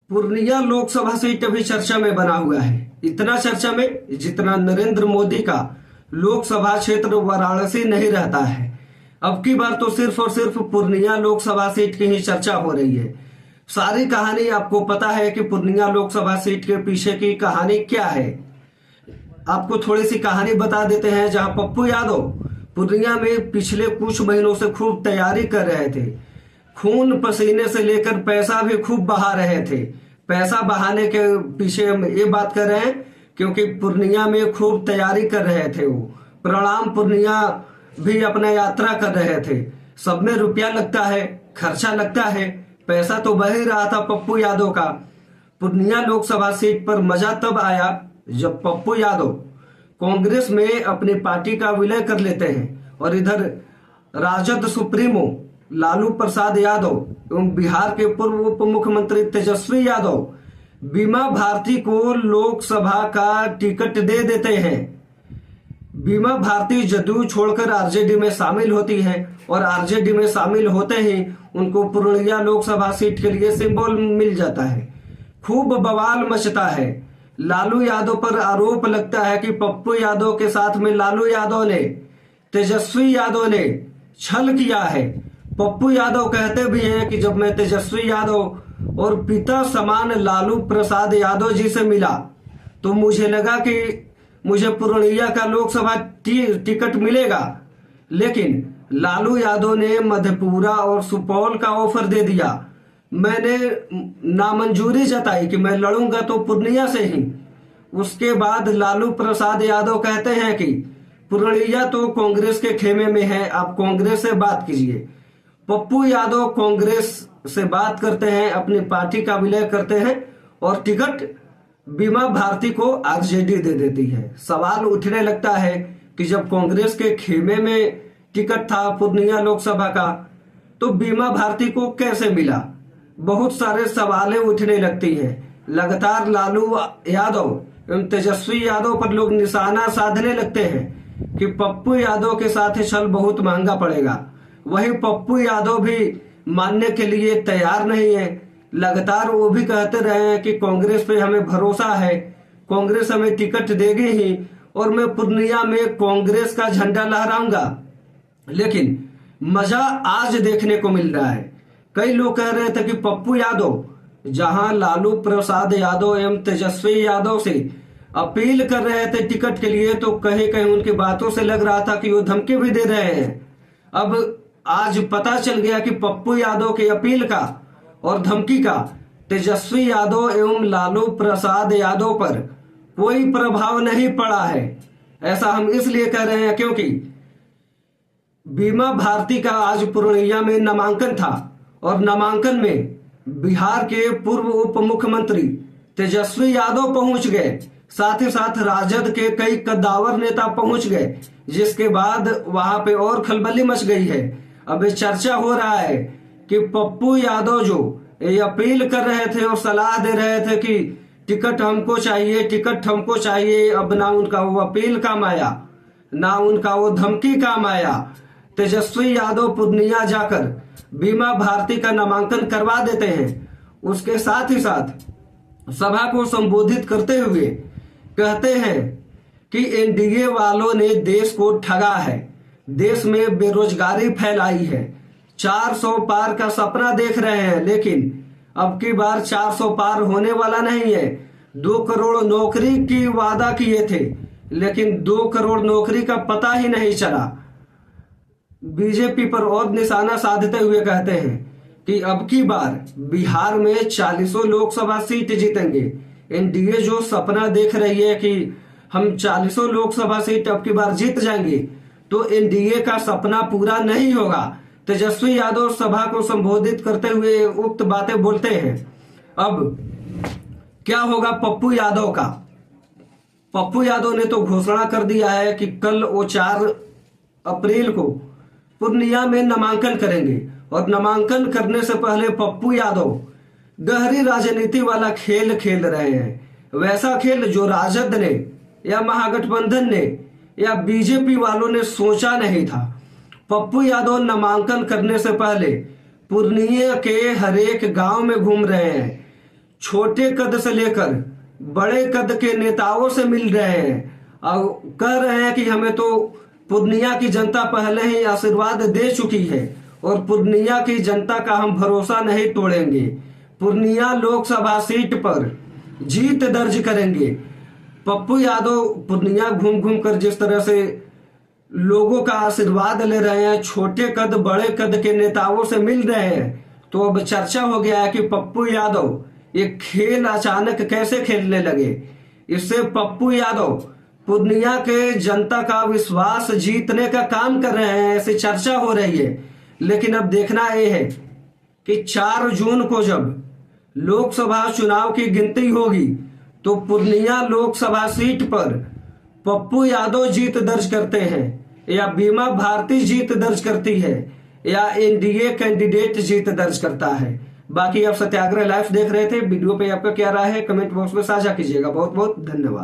Purnia Lok Sabha seat अभी चर्चा में बना हुआ है। इतना चर्चा में जितना नरेंद्र मोदी का लोकसभा क्षेत्र वाराणसी नहीं रहता है। अब की बार तो सिर्फ और सिर्फ पूर्णिया लोकसभा सीट की ही चर्चा हो रही है। सारी कहानी आपको पता है कि पूर्णिया लोकसभा सीट के पीछे की कहानी क्या है। आपको थोड़ी सी कहानी बता देते हैं। जहां पप्पू यादव पूर्णिया में पिछले कुछ महीनों से खूब तैयारी कर रहे थे, खून पसीने से लेकर पैसा भी खूब बहा रहे थे। पैसा बहाने के पीछे हम ये बात कर रहे हैं क्योंकि पूर्णिया में खूब तैयारी कर रहे थे। वो प्रणाम पूर्णिया भी अपना यात्रा कर रहे थे। सब में रुपया लगता है, खर्चा लगता है, पैसा तो बह ही रहा था पप्पू यादव का। पूर्णिया लोकसभा सीट पर मजा तब आया जब पप्पू यादव कांग्रेस में अपनी पार्टी का विलय कर लेते हैं और इधर राजद सुप्रीमो लालू प्रसाद यादव एवं बिहार के पूर्व उप मुख्यमंत्री तेजस्वी यादव बीमा भारती को लोकसभा का टिकट दे देते हैं। बीमा भारती जदयू छोड़कर आरजेडी में शामिल होती है और आरजेडी में शामिल होते ही उनको पूर्णिया लोकसभा सीट के लिए सिंबल मिल जाता है। खूब बवाल मचता है। लालू यादव पर आरोप लगता है कि पप्पू यादव के साथ में लालू यादव ने, तेजस्वी यादव ने छल किया है। पप्पू यादव कहते भी हैं कि जब मैं तेजस्वी यादव और पिता समान लालू प्रसाद यादव जी से मिला तो मुझे लगा कि मुझे पूर्णिया का लोकसभा टिकट मिलेगा, लेकिन लालू यादव ने मधेपुरा और सुपौल का ऑफर दे दिया। मैंने नामंजूरी जताई कि मैं लड़ूंगा तो पूर्णिया से ही। उसके बाद लालू प्रसाद यादव कहते हैं कि पूर्णिया तो कांग्रेस के खेमे में है, आप कांग्रेस से बात कीजिए। पप्पू यादव कांग्रेस से बात करते हैं, अपनी पार्टी का विलय करते हैं और टिकट बीमा भारती को आरजेडी दे देती है। सवाल उठने लगता है कि जब कांग्रेस के खेमे में टिकट था पूर्णिया लोकसभा का तो बीमा भारती को कैसे मिला। बहुत सारे सवालें उठने लगती हैं। लगातार लालू यादव एवं तेजस्वी यादव पर लोग निशाना साधने लगते हैं कि पप्पू यादव के साथ छल बहुत महंगा पड़ेगा। वहीं पप्पू यादव भी मानने के लिए तैयार नहीं है। लगातार वो भी कहते रहे हैं कि कांग्रेस पे हमें भरोसा है, कांग्रेस हमें टिकट देगी ही और मैं पूर्णिया में कांग्रेस का झंडा लहराऊंगा। लेकिन मजा आज देखने को मिल रहा है। कई लोग कह रहे थे कि पप्पू यादव जहां लालू प्रसाद यादव एवं तेजस्वी यादव से अपील कर रहे थे टिकट के लिए, तो कहीं कहीं उनकी बातों से लग रहा था कि वो धमकी भी दे रहे हैं। अब आज पता चल गया कि पप्पू यादव की अपील का और धमकी का तेजस्वी यादव एवं लालू प्रसाद यादव पर कोई प्रभाव नहीं पड़ा है। ऐसा हम इसलिए कह रहे हैं क्योंकि बीमा भारती का आज पूर्णिया में नामांकन था और नामांकन में बिहार के पूर्व उप मुख्यमंत्री तेजस्वी यादव पहुंच गए, साथ ही साथ राजद के कई कद्दावर नेता पहुंच गए, जिसके बाद वहां पे और खलबली मच गई है। अब चर्चा हो रहा है कि पप्पू यादव जो ये अपील कर रहे थे और सलाह दे रहे थे कि टिकट हमको चाहिए, टिकट हमको चाहिए, अब ना उनका वो अपील काम आया, ना उनका वो धमकी काम आया। तेजस्वी यादव पूर्णिया जाकर बीमा भारती का नामांकन करवा देते हैं। उसके साथ ही साथ सभा को संबोधित करते हुए कहते हैं कि एनडीए वालों ने देश को ठगा है, देश में बेरोजगारी फैलाई है, 400 पार का सपना देख रहे हैं, लेकिन अब की बार 400 पार होने वाला नहीं है। 2 करोड़ नौकरी की वादा किए थे, लेकिन 2 करोड़ नौकरी का पता ही नहीं चला। बीजेपी पर और निशाना साधते हुए कहते हैं कि अब की बार बिहार में 40 लोकसभा सीट जीतेंगे। एनडीए जो सपना देख रही है कि हम 40 लोकसभा सीट अब की बार जीत जाएंगे, तो एनडीए का सपना पूरा नहीं होगा। तेजस्वी यादव सभा को संबोधित करते हुए उक्त बातें बोलते हैं। अब क्या होगा पप्पू यादव का? पप्पू यादव ने तो घोषणा कर दिया है कि कल वो 4 अप्रैल को पूर्णिया में नामांकन करेंगे और नामांकन करने से पहले पप्पू यादव गहरी राजनीति वाला खेल खेल रहे हैं। वैसा खेल जो राजद ने या महागठबंधन ने या बीजेपी वालों ने सोचा नहीं था। पप्पू यादव नामांकन करने से पहले पूर्णिया के हरेक गांव में घूम रहे हैं, छोटे कद से लेकर बड़े कद के नेताओं से मिल रहे हैं और कह रहे हैं कि हमें तो पूर्णिया की जनता पहले ही आशीर्वाद दे चुकी है और पूर्णिया की जनता का हम भरोसा नहीं तोड़ेंगे। पूर्णिया लोकसभा सीट पर जीत दर्ज करेंगे। पप्पू यादव पूर्णिया घूम घूम कर जिस तरह से लोगों का आशीर्वाद ले रहे हैं, छोटे कद बड़े कद के नेताओं से मिल रहे हैं, तो अब चर्चा हो गया है कि पप्पू यादव ये खेल अचानक कैसे खेलने लगे। इससे पप्पू यादव पूर्णिया के जनता का विश्वास जीतने का काम कर रहे हैं, ऐसी चर्चा हो रही है। लेकिन अब देखना यह है कि 4 जून को जब लोकसभा चुनाव की गिनती होगी तो पूर्णिया लोकसभा सीट पर पप्पू यादव जीत दर्ज करते हैं या बीमा भारती जीत दर्ज करती है या एनडीए कैंडिडेट जीत दर्ज करता है। बाकी आप सत्याग्रह लाइव देख रहे थे। वीडियो पे आपका क्या राय है कमेंट बॉक्स में साझा कीजिएगा। बहुत बहुत धन्यवाद।